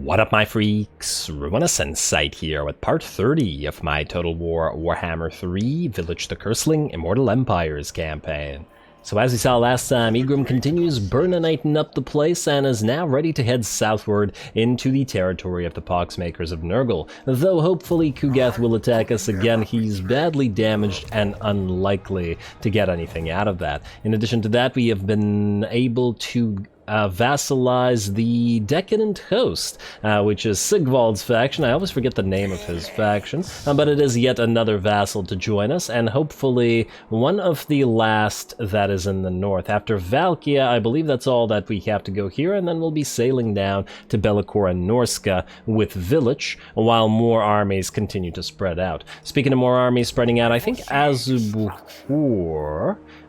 What up, my freaks? RuinusInsight here with part 30 of my Total Warhammer 3 Vilitch the Curseling Immortal Empires campaign. So as we saw last time, Egrim continues burninating up the place and is now ready to head southward into the territory of the Poxmakers of Nurgle. Though hopefully Kugath will attack us again, he's badly damaged and unlikely to get anything out of that. In addition to that, we have been able to vassalize the Decadent Host, which is Sigvald's faction. I always forget the name of his faction, but it is yet another vassal to join us, and hopefully one of the last that is in the north. After Valkia, I believe that's all that we have to go here, and then we'll be sailing down to Bellicor and Norska with Vilitch, while more armies continue to spread out. Speaking of more armies spreading out, I think Azubur,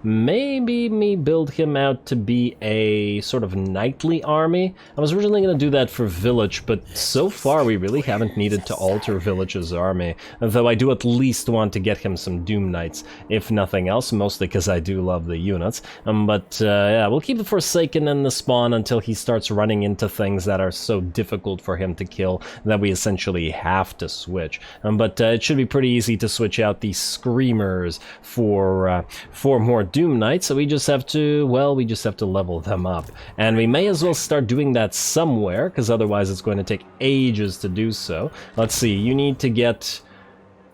maybe me build him out to be a sort of knightly army. I was originally going to do that for Vilitch, but so far we really haven't needed to alter Vilitch's army, though I do at least want to get him some Doom Knights, if nothing else, mostly because I do love the units. Yeah, we'll keep the Forsaken in the spawn until he starts running into things that are so difficult for him to kill that we essentially have to switch. It should be pretty easy to switch out the Screamers for more Doom Knights, so we just have to level them up. And we may as well start doing that somewhere, because otherwise it's going to take ages to do so. Let's see, you need to get...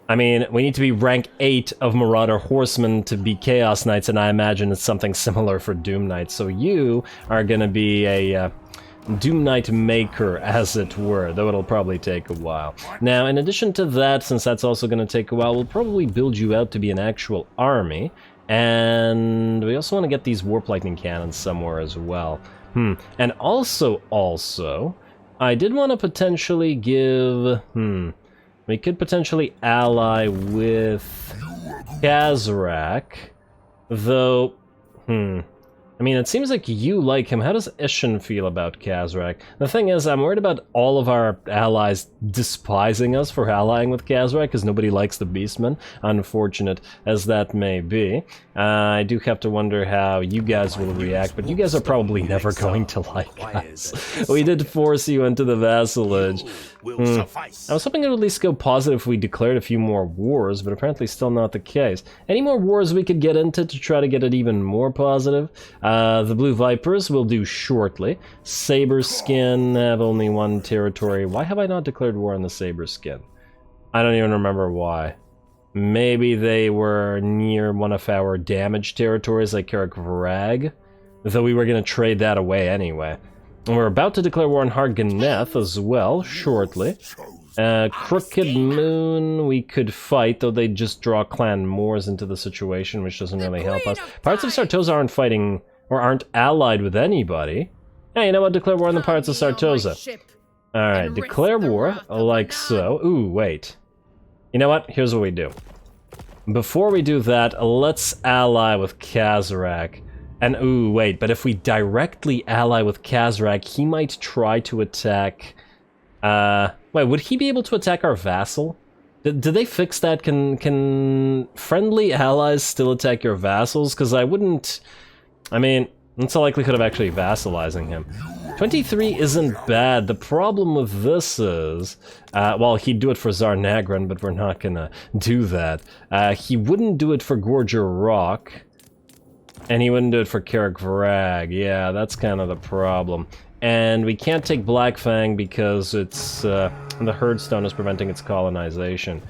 we need to be rank 8 of Marauder Horsemen to be Chaos Knights, and I imagine it's something similar for Doom Knights. So you are going to be a Doom Knight Maker, as it were, though it'll probably take a while. Now, in addition to that, since that's also going to take a while, we'll probably build you out to be an actual army. And we also want to get these Warp Lightning Cannons somewhere as well. And also, I did want to potentially give... we could potentially ally with Kazrak, though... it seems like you like him. How does Ishin feel about Kazrak? The thing is, I'm worried about all of our allies despising us for allying with Kazrak, because nobody likes the Beastmen, unfortunate as that may be. I do have to wonder how you guys will react, but you guys are probably never going to like us. We did force you into the vassalage. I was hoping it would at least go positive if we declared a few more wars, but apparently still not the case. Any more wars we could get into to try to get it even more positive? The Blue Vipers will do shortly. Saberskin have only one territory. Why have I not declared war on the Saberskin? I don't even remember why. Maybe they were near one of our damaged territories like Karak Vrag, though we were going to trade that away anyway. And we're about to declare war on Harganeth as well, shortly. Crooked Moon we could fight, though they just draw Clan Moors into the situation, which doesn't really help us. Pirates of Sartosa aren't fighting, or aren't allied with anybody. Hey, you know what? Declare war on the Pirates of Sartosa. Alright, declare war, like so. Ooh, wait. You know what? Here's what we do. Before we do that, let's ally with Kazrak. And ooh, wait, but if we directly ally with Kazrak, he might try to attack... wait, would he be able to attack our vassal? Did they fix that? Can friendly allies still attack your vassals? Because I wouldn't... what's the likelihood of actually vassalizing him? 23 isn't bad. The problem with this is... well, he'd do it for Tsar Nagran, but we're not gonna do that. He wouldn't do it for Gorger Rock. And he wouldn't do it for Karak Vrag. Yeah, that's kind of the problem. And we can't take Blackfang because it's, the Herdstone is preventing its colonization.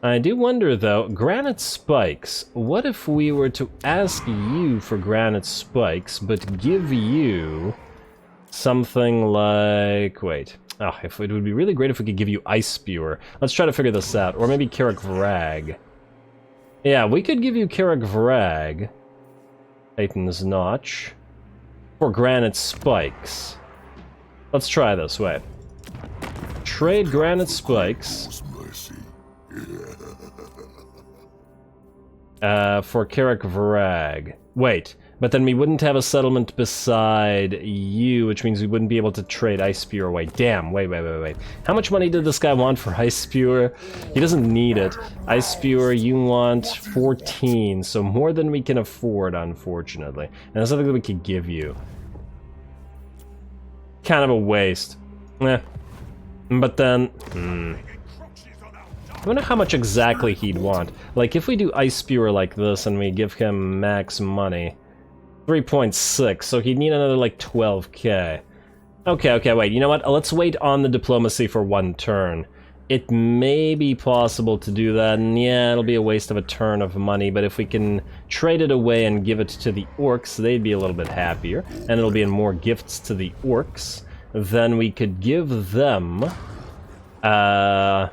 I do wonder, though, Granite Spikes. What if we were to ask you for Granite Spikes, but give you something like... Wait. Oh, it would be really great if we could give you Ice Spewer. Let's try to figure this out. Or maybe Karak Vrag. Yeah, we could give you Karak Vrag. Titan's Notch. For Granite Spikes. Let's try this, wait. Trade Granite Spikes. For Karak Vrag. Wait, but then we wouldn't have a settlement beside you, which means we wouldn't be able to trade Ice Spewer away. Damn, wait. How much money did this guy want for Ice Spewer? He doesn't need it. Ice Spewer, you want 14, so more than we can afford, unfortunately. And there's nothing that we could give you. kind of a waste. But then... I wonder how much exactly he'd want. Like, if we do Ice Spewer like this and we give him max money... 3.6, so he'd need another, like, 12k. Okay, wait, you know what? Let's wait on the diplomacy for 1 turn. It may be possible to do that, and yeah, it'll be a waste of a turn of money, but if we can trade it away and give it to the orcs, they'd be a little bit happier, and it'll be in more gifts to the orcs. Then we could give them... that,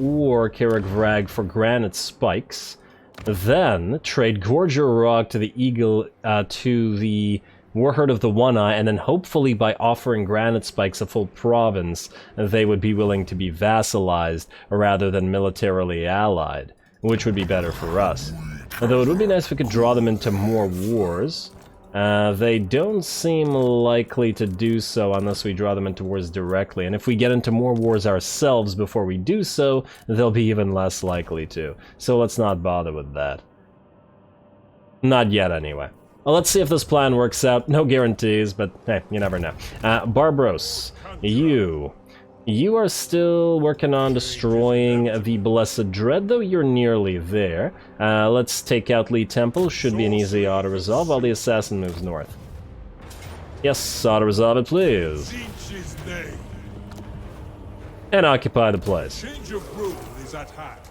or Karak Vrag for granite spikes. Then trade Gorger Rock to the Eagle, to the Warherd of the One Eye, and then hopefully by offering granite spikes a full province, they would be willing to be vassalized rather than militarily allied, which would be better for us. Although it would be nice if we could draw them into more wars. They don't seem likely to do so unless we draw them into wars directly, and if we get into more wars ourselves before we do so, they'll be even less likely to. So let's not bother with that. Not yet, anyway. Well, let's see if this plan works out. No guarantees, but hey, you never know. Barbros, you are still working on destroying the Blessed Dread, though you're nearly there. Let's take out Lee Temple. Should be an easy auto-resolve while the assassin moves north. Yes, auto-resolve it, please. And occupy the place.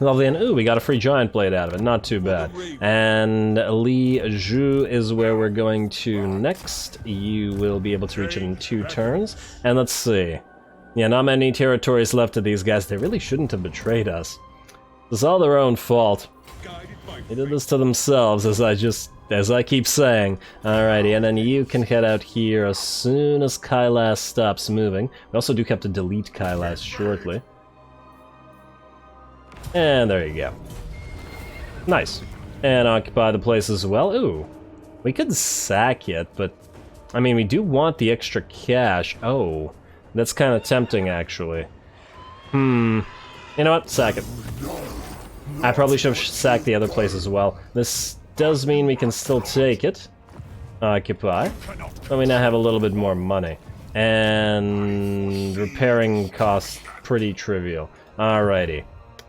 Lovely, and ooh, we got a free giant blade out of it, not too bad. And Li Zhu is where we're going to next. You will be able to reach it in 2 turns. And let's see. Yeah, not many territories left of these guys. They really shouldn't have betrayed us. It's all their own fault. They did this to themselves, as I keep saying. Alrighty, and then you can head out here as soon as Kailas stops moving. We also do have to delete Kailas shortly. And there you go. Nice. And occupy the place as well. Ooh. We could sack it, but... I mean, we do want the extra cash. Oh. That's kind of tempting, actually. You know what? Sack it. I probably should have sacked the other place as well. This does mean we can still take it. Occupy. But we now have a little bit more money. And... repairing costs pretty trivial. Alrighty.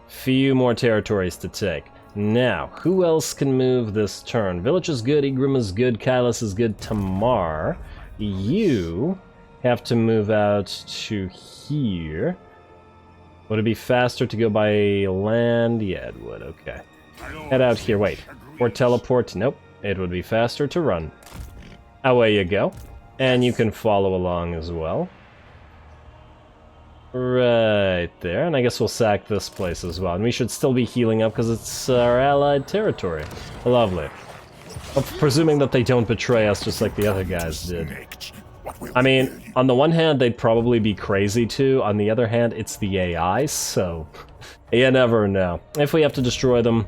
Few more territories to take. Now, who else can move this turn? Vilitch is good, Igrim is good, Kailas is good, Tamar. You have to move out to here. Would it be faster to go by land? Yeah, it would, okay. Head out here, wait. Or teleport? Nope. It would be faster to run. Away you go. And you can follow along as well. Right there, and I guess we'll sack this place as well. And we should still be healing up because it's our allied territory. Lovely. Well, presuming that they don't betray us just like the other guys did. I mean, on the one hand, they'd probably be crazy too. On the other hand, it's the AI, so you never know. If we have to destroy them,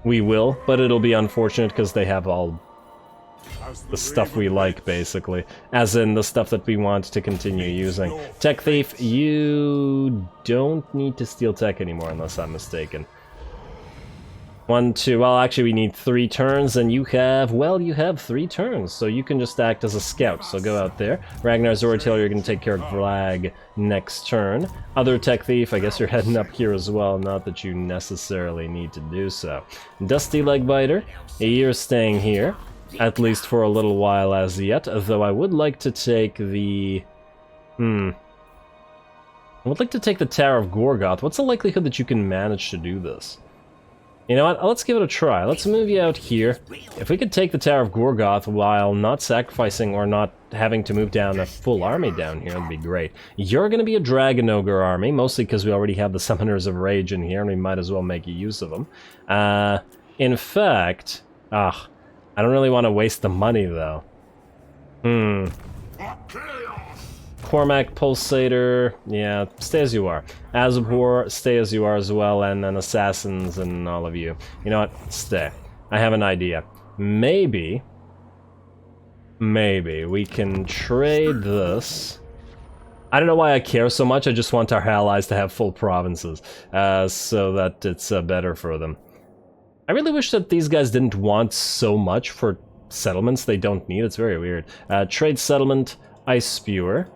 we will, but it'll be unfortunate because they have all the stuff we like, basically. As in, the stuff that we want to continue using. Tech Thief, you don't need to steal tech anymore, unless I'm mistaken. 1, 2, well, actually we need 3 turns, and you have, well, you have 3 turns, so you can just act as a scout, so go out there. Ragnar Zoratail, you're going to take care of Vlag next turn. Other Tech Thief, I guess you're heading up here as well, not that you necessarily need to do so. Dusty Legbiter, you're staying here. At least for a little while as yet, though I would like to take the... I would like to take the Tower of Gorgoth. What's the likelihood that you can manage to do this? You know what, let's give it a try. Let's move you out here. If we could take the Tower of Gorgoth while not sacrificing or not having to move down a full army down here, that'd be great. You're going to be a Dragon Ogre army, mostly because we already have the Summoners of Rage in here, and we might as well make use of them. In fact... I don't really want to waste the money, though. Cormac, Pulsator, yeah, stay as you are. Azabor, stay as you are as well, and then Assassins and all of you. You know what? Stay. I have an idea. Maybe we can trade this. I don't know why I care so much, I just want our allies to have full provinces, so that it's better for them. I really wish that these guys didn't want so much for settlements they don't need. It's very weird. Trade settlement, Ice Spewer.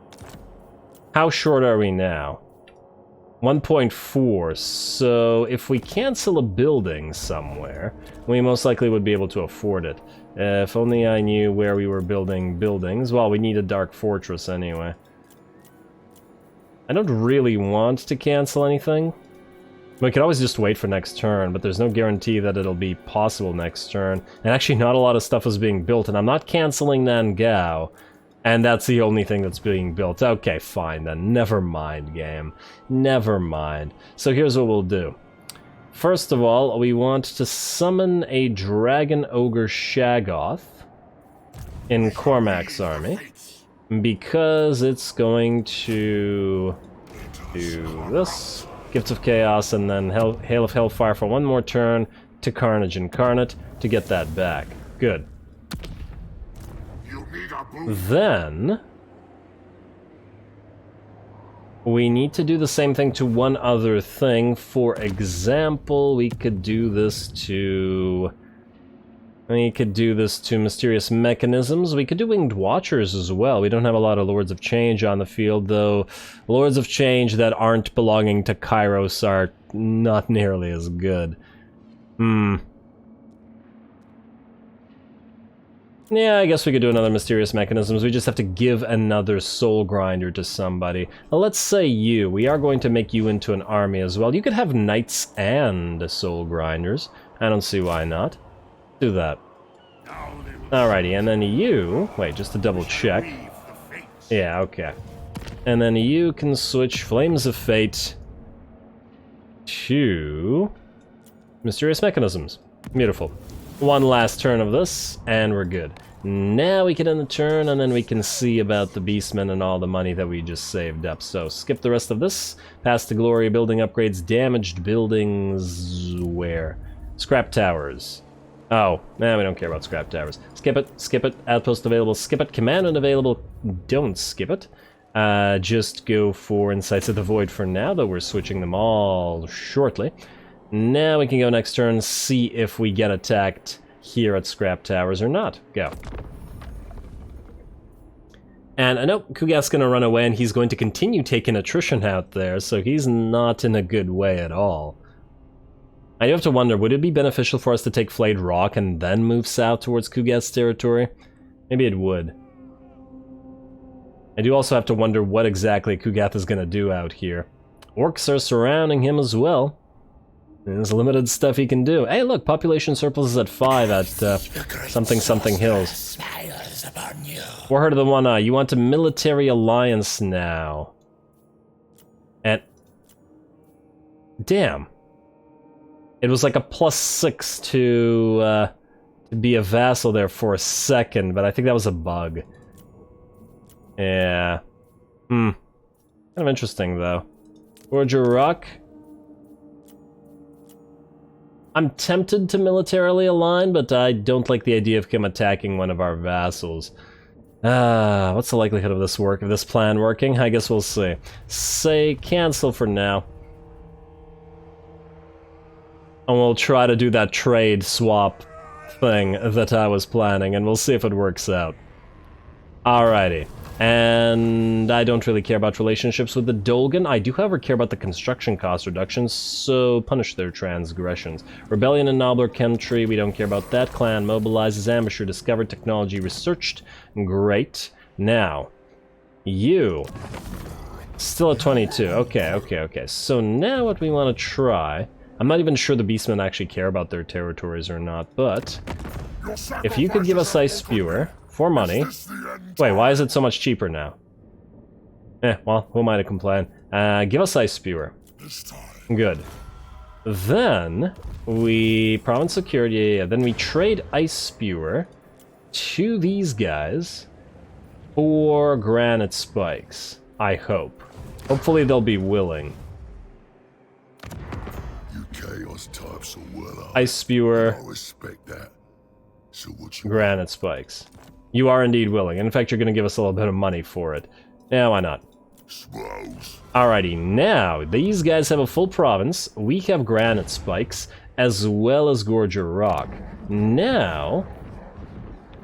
How short are we now? 1.4, so if we cancel a building somewhere, we most likely would be able to afford it. If only I knew where we were building buildings. Well, we need a Dark Fortress anyway. I don't really want to cancel anything. We could always just wait for next turn, but there's no guarantee that it'll be possible next turn. And actually not a lot of stuff is being built, and I'm not canceling Nangao. And that's the only thing that's being built. Okay, fine then. Never mind, game. Never mind. So here's what we'll do. First of all, we want to summon a Dragon Ogre Shaggoth in Cormac's army, because it's going to do this. Gifts of Chaos, and then Hail of Hellfire for one more turn to Carnage Incarnate to get that back. Good. Then we need to do the same thing to one other thing. For example, we could do this to... Mysterious Mechanisms. We could do Winged Watchers as well. We don't have a lot of Lords of Change on the field, though. Lords of Change that aren't belonging to Kairos are not nearly as good. Yeah, I guess we could do another Mysterious Mechanisms. We just have to give another Soul Grinder to somebody. Well, let's say you. We are going to make you into an army as well. You could have Knights and Soul Grinders. I don't see why not. Do that. Alrighty, and then you... Wait, just to double check. Yeah, okay. And then you can switch Flames of Fate to Mysterious Mechanisms. Beautiful. One last turn of this, and we're good. Now we can end the turn, and then we can see about the Beastmen and all the money that we just saved up. So, skip the rest of this. Pass to Glory, building upgrades, damaged buildings... Where? Scrap Towers. Oh, nah, we don't care about Scrap Towers. Skip it, Outpost available, skip it, Command unavailable, don't skip it. Just go for Insights of the Void for now, though we're switching them all shortly. Now we can go next turn, see if we get attacked here at Scrap Towers or not. Go. And I know Kugath's gonna run away, and he's going to continue taking attrition out there, so he's not in a good way at all. I do have to wonder, would it be beneficial for us to take Flayed Rock and then move south towards Kugath's territory? Maybe it would. I do also have to wonder what exactly Kugath is gonna do out here. Orcs are surrounding him as well. There's limited stuff he can do. Hey, look, population surplus is at 5 at something hills. Warhead of the One Eye, you want a military alliance now. And... damn. It was like a +6 to be a vassal there for a second, but I think that was a bug. Yeah. Kind of interesting, though. Gorger Rock. I'm tempted to militarily align, but I don't like the idea of him attacking one of our vassals. What's the likelihood of this plan working? I guess we'll see. Say cancel for now. And we'll try to do that trade swap thing that I was planning, and we'll see if it works out. Alrighty. And I don't really care about relationships with the Dolgan. I do, however, care about the construction cost reductions, so punish their transgressions. Rebellion in Nobbler country, we don't care about that. Clan mobilizes, ambusher discovered, technology researched. Great. Now, you. Still at 22. Okay. So now what we want to try... I'm not even sure the Beastmen actually care about their territories or not, but... if you could give us Ice Spewer... for money. Wait, why is it so much cheaper now? Well, who am I to complain? Give us Ice Spewer. Good. Then, we... Province Secured, yeah. Then we trade Ice Spewer to these guys for Granite Spikes. I hope. Hopefully they'll be willing. You chaos types are well. Ice Spewer. I respect that. So what you Granite Spikes. You are indeed willing. In fact, you're going to give us a little bit of money for it. Yeah, why not? Alrighty, now, these guys have a full province. We have Granite Spikes, as well as Gorger Rock. Now,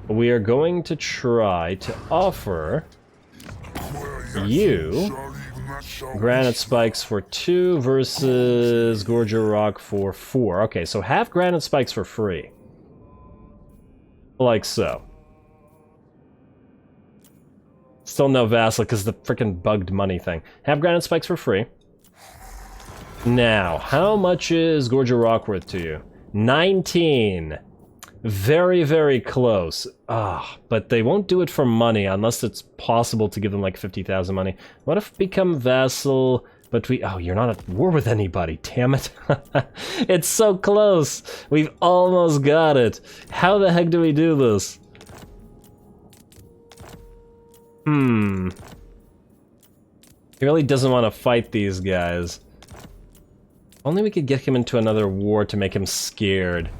we are going to try to offer you. Granite spikes for 2 versus Gorger Rock for 4. Okay, so have granite spikes for free. Like so. Still no vassal because the freaking bugged money thing. Have granite spikes for free. Now, how much is Gorger Rock worth to you? 19. Very, very close. But they won't do it for money unless it's possible to give them like 50,000 money. What if we become vassal, but we... Oh, you're not at war with anybody, damn it. It's so close. We've almost got it. How the heck do we do this? He really doesn't want to fight these guys. Only we could get him into another war to make him scared.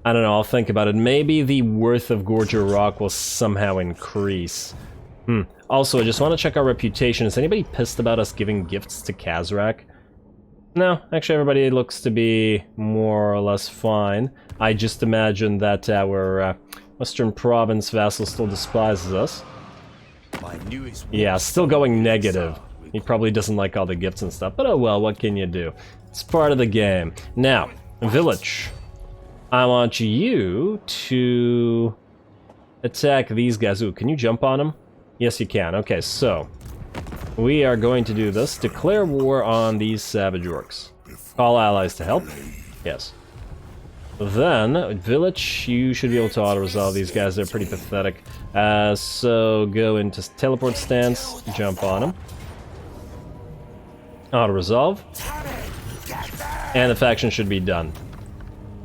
I don't know, I'll think about it. Maybe the worth of Gorger Rock will somehow increase. Also, I just want to check our reputation. Is anybody pissed about us giving gifts to Kazrak? No, actually everybody looks to be more or less fine. I just imagine that our Western Province vassal still despises us. Yeah, still going negative. He probably doesn't like all the gifts and stuff, but oh well, what can you do? It's part of the game. Now, Vilitch. I want you to attack these guys. Ooh, can you jump on them? Yes, you can. Okay, so we are going to do this. Declare war on these savage orcs. Call allies to help. Yes. Then, Vilitch, you should be able to auto-resolve these guys. They're pretty pathetic. So go into teleport stance, jump on them. Auto-resolve. And the faction should be done.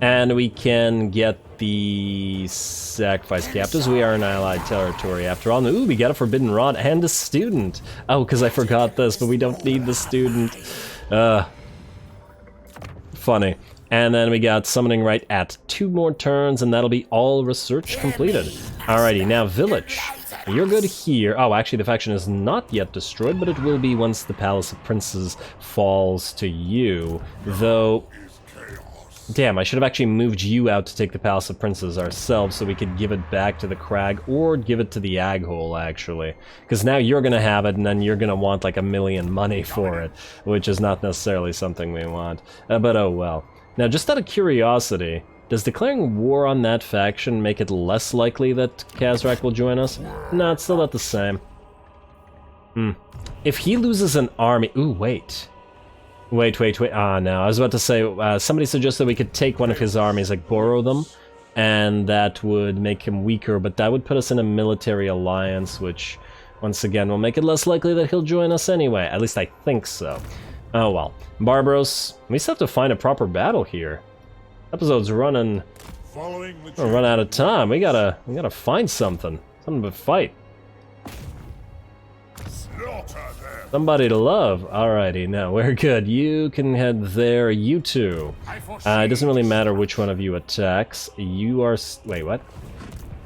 And we can get the sacrifice captives. We are in allied territory after all. Ooh, we got a forbidden rod and a student. Oh, because I forgot this, but we don't need the student. Funny. And then we got summoning right at 2 more turns, and that'll be all research completed. Alrighty, now Vilitch. You're good here. Oh, actually the faction is not yet destroyed, but it will be once the Palace of Princes falls to you. Though... Damn, I should have actually moved you out to take the Palace of Princes ourselves so we could give it back to the Crag, or give it to the Aghole, actually. Because now you're gonna have it, and then you're gonna want like 1 million money for it, which is not necessarily something we want. But oh well. Now, just out of curiosity, does declaring war on that faction make it less likely that Kazrak will join us? No, it's still not the same. If he loses an army... Ooh, wait. Wait. Ah, no. I was about to say, somebody suggested we could take one of his armies, like borrow them, and that would make him weaker, but that would put us in a military alliance, which, once again, will make it less likely that he'll join us anyway. At least I think so. Oh well. Barbaros, we still have to find a proper battle here. Episode's running... We'll run out of time. We gotta find something. Something to fight. Somebody to love. Alrighty, no, we're good. You can head there. You two. It doesn't really matter which one of you attacks. You are... Wait, what?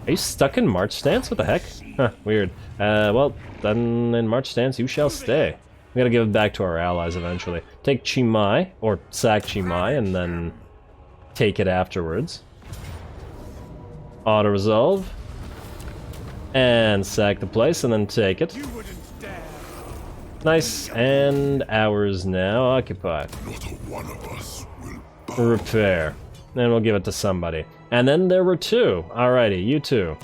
Are you stuck in March stance? What the heck? Huh, weird. Well, then in March stance you shall stay. We gotta give it back to our allies eventually. Take Chimai, or sack Chimai, and then take it afterwards. Auto-resolve. And sack the place, and then take it. Nice, and ours now. Occupy. Not a one of us will Repair. Then we'll give it to somebody. And then there were 2. Alrighty, you two.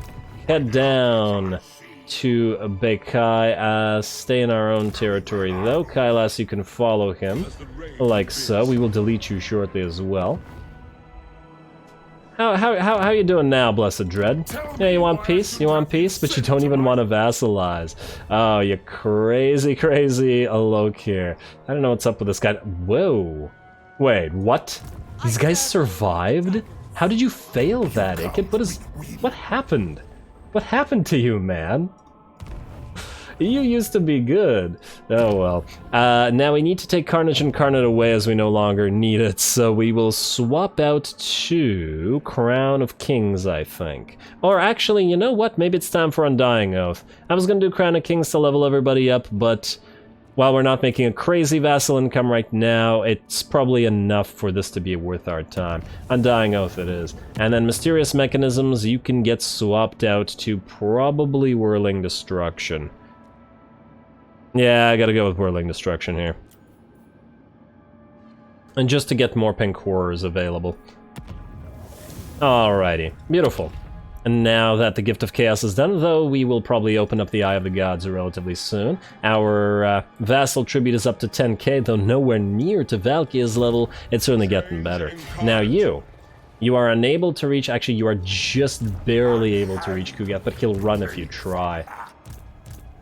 Head down to Bekai. Stay in our own territory though. Kailas, you can follow him. Like so. We will delete you shortly as well. How you doing now, Blessed Dread? Yeah, you want peace? You want peace? But you don't even want to vassalize. Oh, you crazy Alokir. I don't know what's up with this guy. Whoa. Wait, what? These guys survived? How did you fail that, Ikit? What happened? What happened to you, man? You used to be good. Oh well. Now we need to take Carnage Incarnate away as we no longer need it, so we will swap out to Crown of Kings, I think. Or actually, you know what? Maybe it's time for Undying Oath. I was gonna do Crown of Kings to level everybody up, but while we're not making a crazy vassal income right now, it's probably enough for this to be worth our time. Undying Oath it is. And then Mysterious Mechanisms, you can get swapped out to probably Whirling Destruction. Yeah, I gotta go with Whirling Destruction here. And just to get more pink horrors available. Alrighty, beautiful. And now that the Gift of Chaos is done, though, we will probably open up the Eye of the Gods relatively soon. Our vassal tribute is up to 10k, though nowhere near to Valkyria's level. It's certainly getting better. Now you are unable to reach, actually you are just barely able to reach Kugat, but he'll run if you try.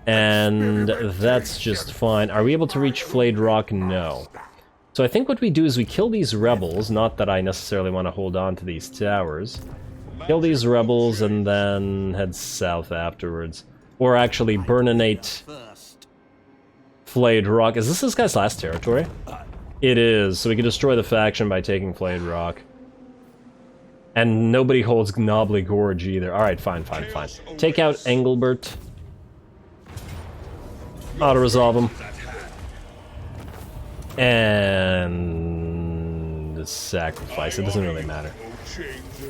And that's just fine. Are we able to reach Flayed Rock? No. So I think what we do is we kill these rebels, not that I necessarily want to hold on to these towers. Kill these rebels and then head south afterwards. Or actually burninate Flayed Rock. Is this guy's last territory? It is, so we can destroy the faction by taking Flayed Rock. And nobody holds Knobbly Gorge either. Alright, fine. Take out Engelbert. Auto-resolve him. And sacrifice. It doesn't really matter.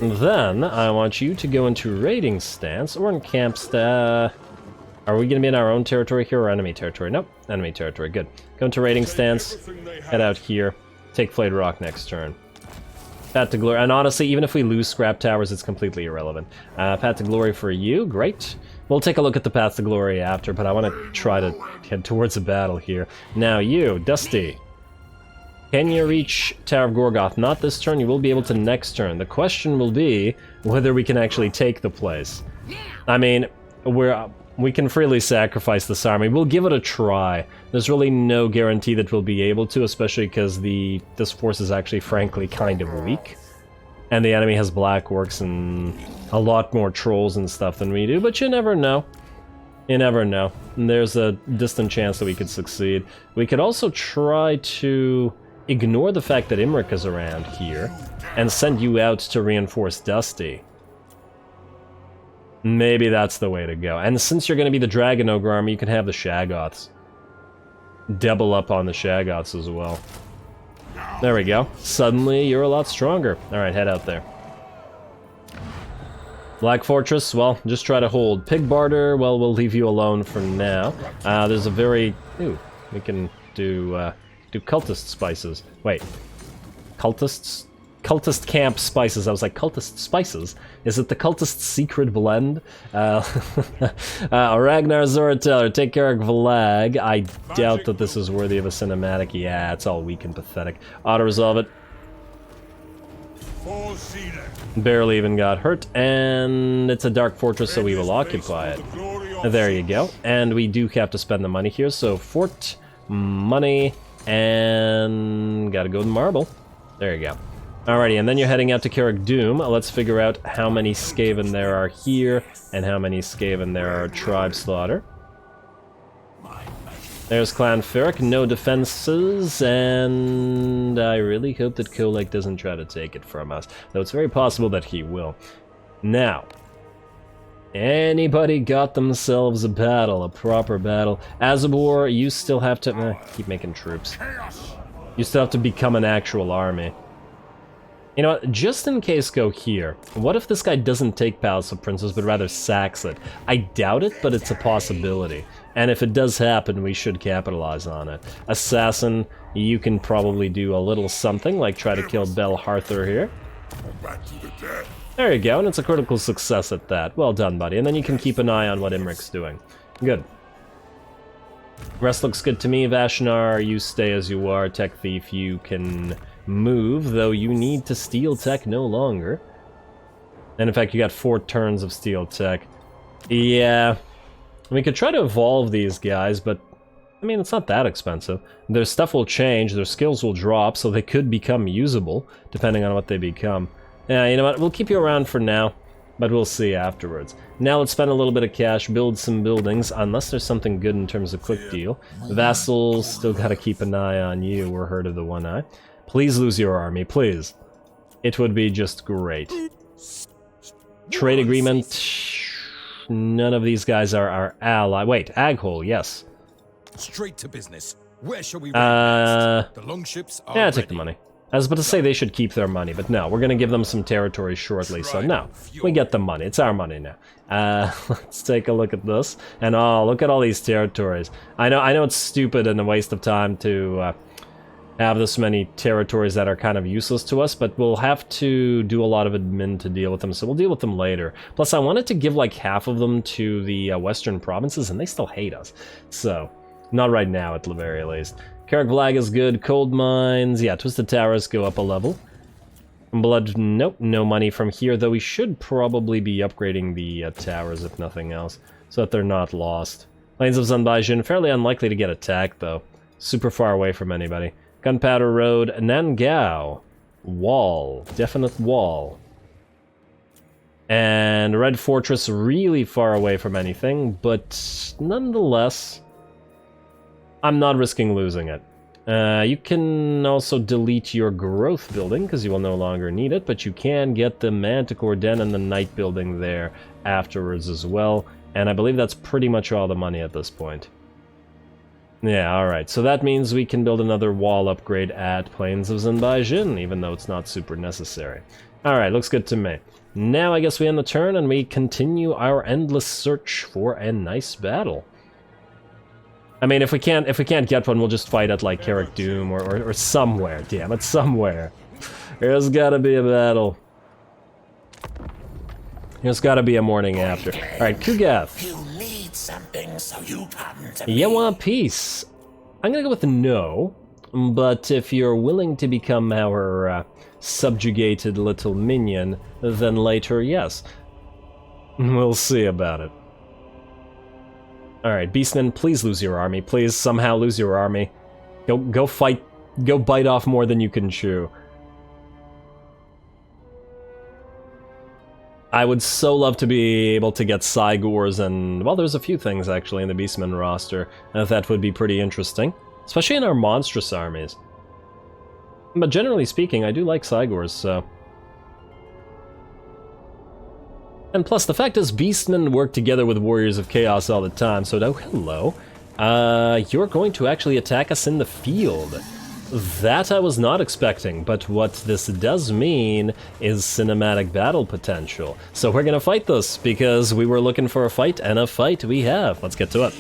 Then I want you to go into raiding stance or in camp Are we going to be in our own territory here or enemy territory? Nope, enemy territory. Good. Go into raiding stance. Head out here. Take Flayed Rock next turn. Path to Glory. And honestly, even if we lose Scrap Towers, it's completely irrelevant. Path to Glory for you. Great. We'll take a look at the Path to Glory after, but I want to try to head towards a battle here. Now you, Dusty. Can you reach Tower of Gorgoth? Not this turn, you will be able to next turn. The question will be whether we can actually take the place. I mean, we can freely sacrifice this army. We'll give it a try. There's really no guarantee that we'll be able to, especially because this force is actually, frankly, kind of weak. And the enemy has black orcs and a lot more trolls and stuff than we do, but you never know. You never know. And there's a distant chance that we could succeed. We could also try to ignore the fact that Imric is around here and send you out to reinforce Dusty. Maybe that's the way to go. And since you're going to be the Dragon Ogre army, you can have the Shaggoths. Double up on the Shaggoths as well. There we go. Suddenly, you're a lot stronger. Alright, head out there. Black Fortress, well, just try to hold. Pig Barter, well, we'll leave you alone for now. There's a very... Ooh, we can do cultist spices. Wait. Cultists? Cultist camp spices. I was like, cultist spices? Is it the cultist secret blend? Ragnar Zorateller, take care of Valag. I doubt that this is worthy of a cinematic. Yeah, it's all weak and pathetic. Auto-resolve it. Barely even got hurt, and it's a dark fortress, so we will occupy it. There you go. And we do have to spend the money here, so fort, money, and gotta go to marble. There you go. Alrighty, and then you're heading out to Carrick Doom. Let's figure out how many Skaven there are here, and how many Skaven there are at Tribe Slaughter. There's Clan Ferric, no defenses, and I really hope that Kolek doesn't try to take it from us, though it's very possible that he will. Now, anybody got themselves a battle, a proper battle? Azabor, you still have to... keep making troops. You still have to become an actual army. You know what, just in case go here. What if this guy doesn't take Palace of Princes, but rather sacks it? I doubt it, but it's a possibility. And if it does happen, we should capitalize on it. Assassin, you can probably do a little something, like try to kill Bel Harthur here. There you go, and it's a critical success at that. Well done, buddy. And then you can keep an eye on what Imric's doing. Good. Rest looks good to me. Vashnar, you stay as you are. Tech Thief, you can move, though you need to steal tech no longer. And in fact, you got 4 turns of steel tech. Yeah, we could try to evolve these guys, but I mean, it's not that expensive. Their stuff will change, their skills will drop, so they could become usable, depending on what they become. Yeah, you know what, we'll keep you around for now, but we'll see afterwards. Now let's spend a little bit of cash, build some buildings, unless there's something good in terms of quick deal. Vassals, still gotta keep an eye on you, we're Herd of the One Eye. Please lose your army, please. It would be just great. Trade agreement. None of these guys are our ally. Wait, Aghole, yes. Straight to business. Where shall we the longships are yeah, ready. take the money. I was about to say they should keep their money, but no, we're going to give them some territory shortly, so no, we get the money. It's our money now. Let's take a look at this, and oh, look at all these territories. I know it's stupid and a waste of time to have this many territories that are kind of useless to us, but we'll have to do a lot of admin to deal with them, so we'll deal with them later. Plus, I wanted to give like half of them to the western provinces, and they still hate us, so not right now at the very least. Carrick Vlag is good. Cold Mines. Yeah, Twisted Towers go up a level. Blood, nope, no money from here, though we should probably be upgrading the towers, if nothing else, so that they're not lost. Plains of Zanbaijin, fairly unlikely to get attacked, though. Super far away from anybody. Gunpowder Road, Nangao. Wall. Definite wall. And Red Fortress, really far away from anything, but nonetheless, I'm not risking losing it. You can also delete your growth building, because you will no longer need it, but you can get the Manticore Den and the Night building there afterwards as well, and I believe that's pretty much all the money at this point. Yeah, alright, so that means we can build another wall upgrade at Plains of Zanbaijin, even though it's not super necessary. Alright, looks good to me. Now I guess we end the turn and we continue our endless search for a nice battle. I mean, if we can't get one, we'll just fight at like Carrick Doom or somewhere. Damn it, somewhere. There's gotta be a battle. There's gotta be a morning after. All right, Kugath. You need something, so you come to You me. want peace? I'm gonna go with no, but if you're willing to become our subjugated little minion, then later, yes. We'll see about it. Alright, Beastmen, please lose your army. Please somehow lose your army. Go fight. Go bite off more than you can chew. I would so love to be able to get Cygors and, well, there's a few things actually in the Beastmen roster that would be pretty interesting. Especially in our monstrous armies. But generally speaking, I do like Cygors, so... And plus, the fact is, Beastmen work together with Warriors of Chaos all the time, so oh, hello. You're going to actually attack us in the field. That I was not expecting, but what this does mean is cinematic battle potential. So we're gonna fight this, because we were looking for a fight, and a fight we have. Let's get to it.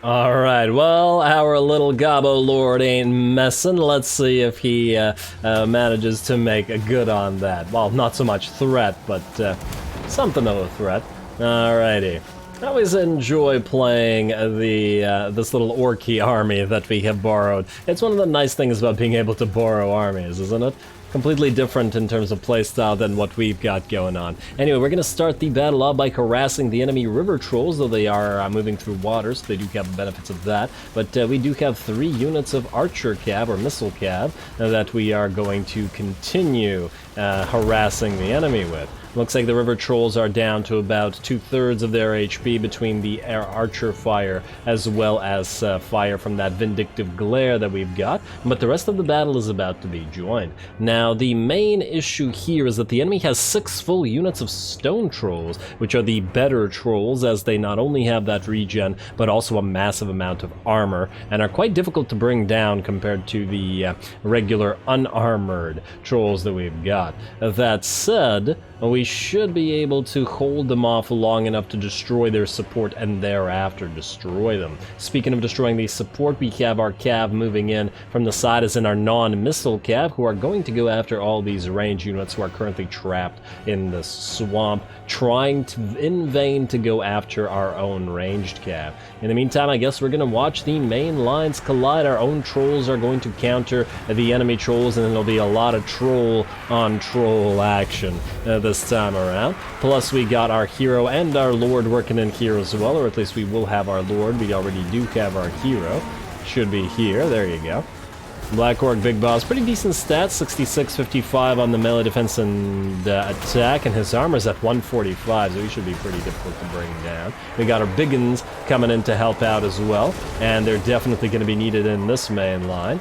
Alright, well, our little Gobbo Lord ain't messin'. Let's see if he manages to make a good on that. Well, not so much threat, but something of a threat. Alrighty. I always enjoy playing this little Orky army that we have borrowed. It's one of the nice things about being able to borrow armies, isn't it? Completely different in terms of playstyle than what we've got going on. Anyway, we're going to start the battle off by harassing the enemy river trolls, though they are moving through water, so they do have the benefits of that. But we do have 3 units of archer cav, or missile cav, that we are going to continue harassing the enemy with. Looks like the river trolls are down to about 2/3 of their HP between the archer fire as well as fire from that vindictive glare that we've got, but the rest of the battle is about to be joined. Now, the main issue here is that the enemy has 6 full units of stone trolls, which are the better trolls, as they not only have that regen, but also a massive amount of armor, and are quite difficult to bring down compared to the regular unarmored trolls that we've got. That said, we should be able to hold them off long enough to destroy their support and thereafter destroy them. Speaking of destroying the support, we have our cav moving in from the side, as in our non-missile cav, who are going to go after all these range units who are currently trapped in the swamp, trying to, in vain, to go after our own ranged cav. In the meantime, I guess we're going to watch the main lines collide. Our own trolls are going to counter the enemy trolls, and then there'll be a lot of troll-on-troll action this time around. Plus, we got our hero and our lord working in here as well, or at least we will have our lord. We already do have our hero. Should be here. There you go. Black Orc Big Boss, pretty decent stats, 66, 55 on the melee defense and attack, and his armor's at 145, so he should be pretty difficult to bring down. We got our Biggins coming in to help out as well, and they're definitely going to be needed in this main line.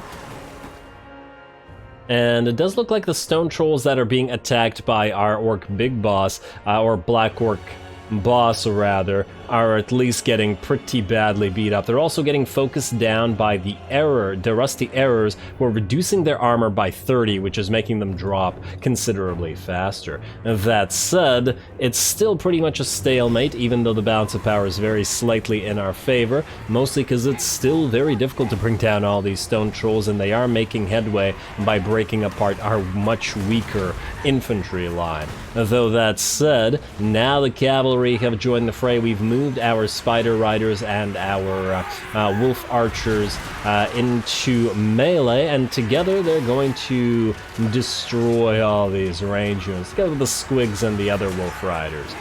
And it does look like the stone trolls that are being attacked by our orc big boss, or black orc boss rather, are at least getting pretty badly beat up. They're also getting focused down by the rusty errors, who are reducing their armor by 30, which is making them drop considerably faster. That said, it's still pretty much a stalemate, even though the balance of power is very slightly in our favor, mostly because it's still very difficult to bring down all these stone trolls, and they are making headway by breaking apart our much weaker infantry line. Though that said, now the cavalry have joined the fray. We've moved our spider riders and our wolf archers into melee, and together they're going to destroy all these range units, together with the squigs and the other wolf riders.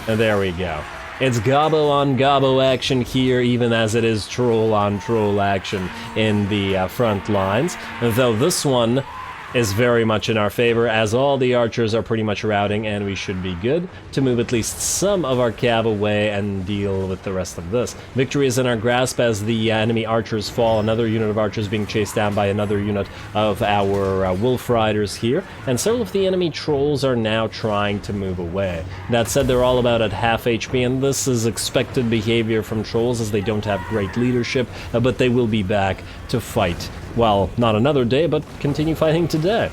And there we go. It's gobbo on gobbo action here, even as it is troll on troll action in the front lines, though this one is very much in our favor, as all the archers are pretty much routing, and we should be good to move at least some of our cav away and deal with the rest of this. Victory is in our grasp as the enemy archers fall, another unit of archers being chased down by another unit of our wolf riders here, and several of the enemy trolls are now trying to move away. That said, they're all about at half HP, and this is expected behavior from trolls as they don't have great leadership, but they will be back to fight. Well, not another day, but continue fighting today.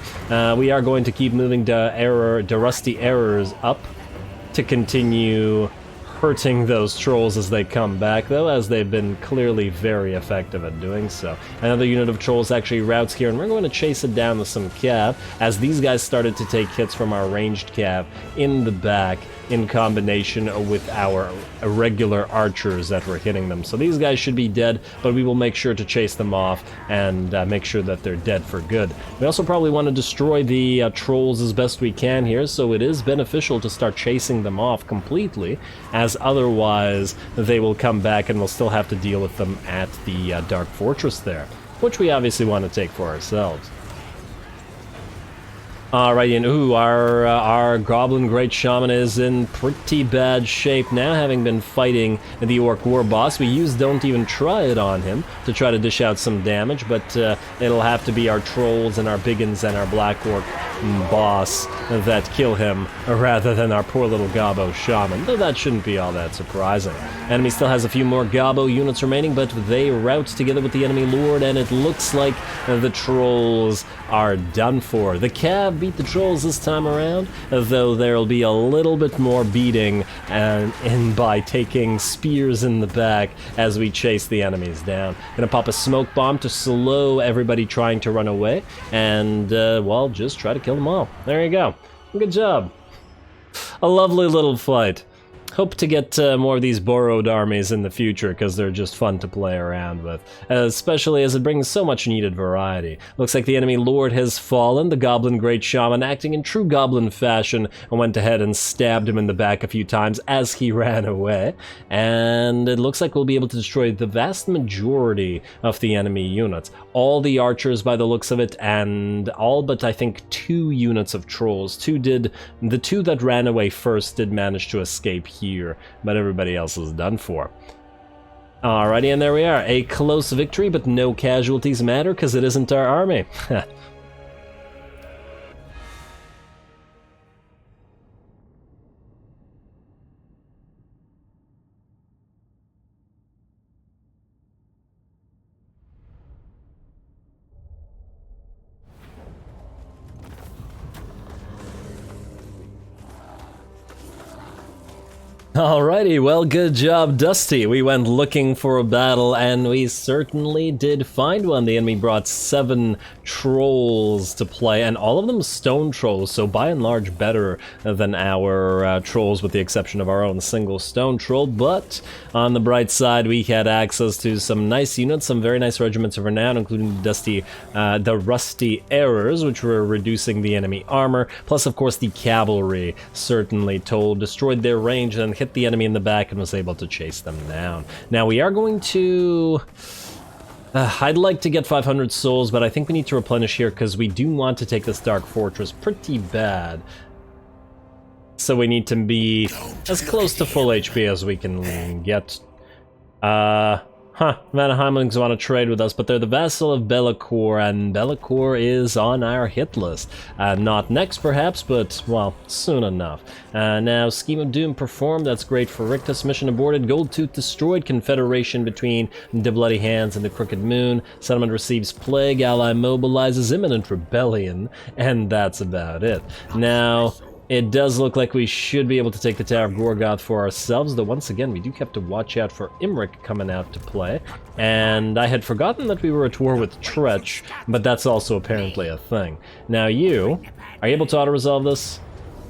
We are going to keep moving the rusty errors up to continue hurting those trolls as they come back, though, as they've been clearly very effective at doing so. Another unit of trolls actually routes here, and we're going to chase it down with some cav, as these guys started to take hits from our ranged cav in the back, in combination with our irregular archers that were hitting them. So these guys should be dead, but we will make sure to chase them off and make sure that they're dead for good. We also probably want to destroy the trolls as best we can here, so it is beneficial to start chasing them off completely, as otherwise they will come back and we'll still have to deal with them at the Dark Fortress there, which we obviously want to take for ourselves. Alrighty, and our Goblin Great Shaman is in pretty bad shape now, having been fighting the Orc War Boss. We used Don't Even Try It on him to try to dish out some damage, but it'll have to be our Trolls and our Biggins and our Black Orc Boss that kill him, rather than our poor little Gobbo Shaman, though that shouldn't be all that surprising. Enemy still has a few more Gobbo units remaining, but they rout together with the enemy Lord, and it looks like the Trolls are done for. The Cav beat the Trolls this time around, though there'll be a little bit more beating and by taking spears in the back as we chase the enemies down. Gonna pop a smoke bomb to slow everybody trying to run away, and well, just try to kill them all. There you go. Good job. A lovely little fight. Hope to get more of these borrowed armies in the future, because they're just fun to play around with, especially as it brings so much needed variety. Looks like the enemy Lord has fallen. The Goblin Great Shaman, acting in true Goblin fashion, went ahead and stabbed him in the back a few times as he ran away, and it looks like we'll be able to destroy the vast majority of the enemy units. All the archers by the looks of it, and all but I think 2 units of trolls. The two that ran away first did manage to escape here, but everybody else is done for. Alrighty, and there we are. A close victory, but no casualties matter because it isn't our army. Alrighty, well, good job, Dusty. We went looking for a battle, and we certainly did find one. The enemy brought 7 trolls to play, and all of them stone trolls, so by and large better than our trolls, with the exception of our own single stone troll. But on the bright side, we had access to some nice units, some very nice regiments of renown, including the Rusty Errors, which were reducing the enemy armor, plus of course the cavalry certainly destroyed their range and hit the enemy in the back and was able to chase them down. Now we are going to... I'd like to get 500 souls, but I think we need to replenish here because we do want to take this Dark Fortress pretty bad. So we need to be as close to full HP as we can get. Huh, Vanaheimlings want to trade with us, but they're the vassal of Be'lakor, and Be'lakor is on our hit list. Not next, perhaps, but, well, soon enough. Now, Scheme of Doom performed, that's great for Rictus. Mission aborted, Goldtooth destroyed, Confederation between the Bloody Hands and the Crooked Moon. Settlement receives Plague, ally mobilizes, imminent rebellion, and that's about it. Now, it does look like we should be able to take the Tower of Gorgoth for ourselves, though once again we do have to watch out for Imric coming out to play. And I had forgotten that we were at war with Tzeentch, but that's also apparently a thing. Now you, are you able to auto-resolve this?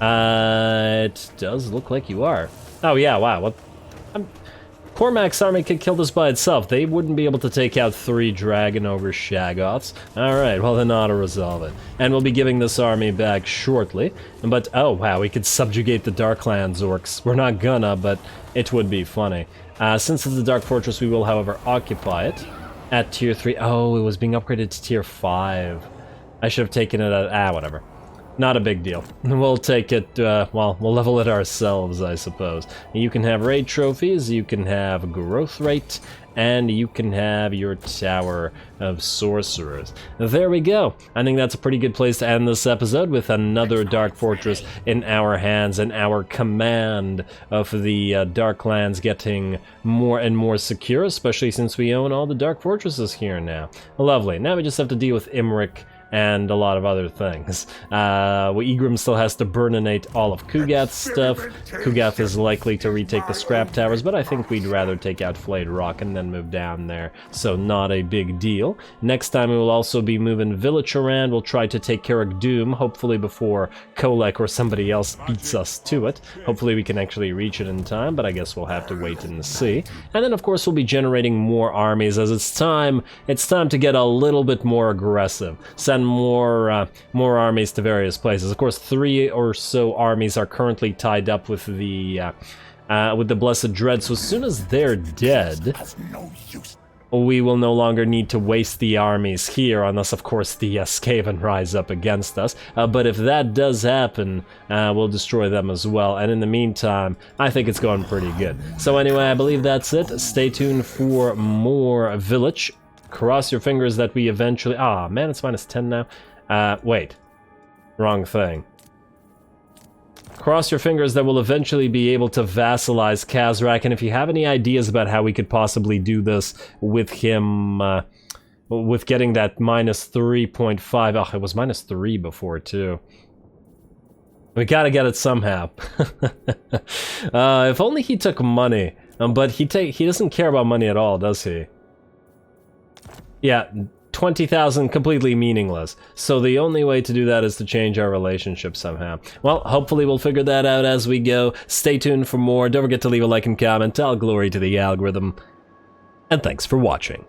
It does look like you are. Oh yeah, wow, what? Cormac's army could kill this by itself. They wouldn't be able to take out 3 Dragon Ogre Shaggoths. Alright, well then auto-resolve it. And we'll be giving this army back shortly. But, oh wow, we could subjugate the Darklands orcs. We're not gonna, but it would be funny. Since it's a Dark Fortress, we will, however, occupy it at Tier 3. Oh, it was being upgraded to Tier 5. I should have taken it at... whatever. Not a big deal. We'll take it, well, we'll level it ourselves, I suppose. You can have raid trophies, you can have growth rate, and you can have your Tower of Sorcerers. There we go. I think that's a pretty good place to end this episode, with another Dark Fortress in our hands and our command of the Darklands getting more and more secure, especially since we own all the Dark Fortresses here now. Lovely. Now we just have to deal with Imric and a lot of other things. Egrim still has to burninate all of Kugath's stuff. Kugath is likely to retake the scrap towers, but I think we'd rather take out Flayed Rock and then move down there, so not a big deal. Next time we will also be moving Vilitch around. We'll try to take Carrick Doom, hopefully before Kolek or somebody else beats us to it. Hopefully we can actually reach it in time, but I guess we'll have to wait and see. And then of course we'll be generating more armies, as it's time to get a little bit more aggressive. Send more armies to various places. Of course, 3 or so armies are currently tied up with the Blessed Dread, so as soon as they're dead, we will no longer need to waste the armies here, unless of course the Skaven rise up against us. But if that does happen, we'll destroy them as well, and in the meantime, I think it's going pretty good. So anyway, I believe that's it. Stay tuned for more Vilitch. Cross your fingers that we eventually... Ah, man, it's -10 now. Wait. Wrong thing. Cross your fingers that we'll eventually be able to vassalize Khazrak, and if you have any ideas about how we could possibly do this with him, with getting that -3.5... Oh, it was -3 before, too. We gotta get it somehow. If only he took money. But he doesn't care about money at all, does he? Yeah, 20,000 completely meaningless. So the only way to do that is to change our relationship somehow. Well, hopefully we'll figure that out as we go. Stay tuned for more. Don't forget to leave a like and comment. All glory to the algorithm. And thanks for watching.